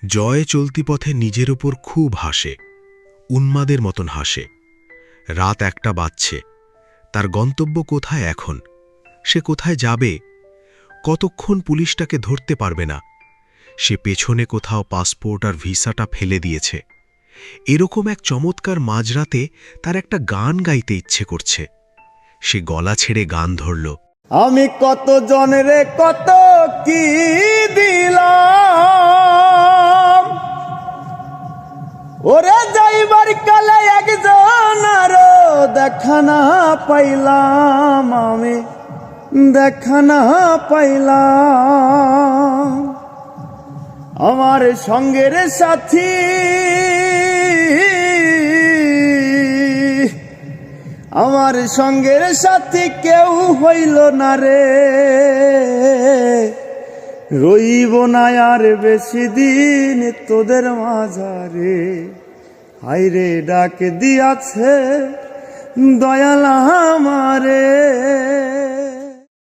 জয় চলতি পথে নিজের ওপর খুব হাসে, উন্মাদের মতন হাসে। রাত 1টা বাজছে। তার গন্তব্য কোথায় এখন? সে কোথায় যাবে? কতক্ষণ পুলিশটাকে ধরতে পারবে না? সে পেছনে কোথাও পাসপোর্ট আর ভিসাটা ফেলে দিয়েছে। এরকম এক চমৎকার মাঝরাতে তার একটা গান গাইতে ইচ্ছে করছে। সে গলা ছেড়ে গান ধরল। আমি কত জনরে কত কি দিলাম, ওরে যাইবার কালে একজন আরো দেখা না পাইলাম, আমি দেখা না পাইলাম। আমার সঙ্গের সাথী, আমার সঙ্গের সাথী কেউ হইল না রে, রইব না আর বেশি দিন তোদের মাঝারে। হাইরে ডাক দিয়াছে দয়াল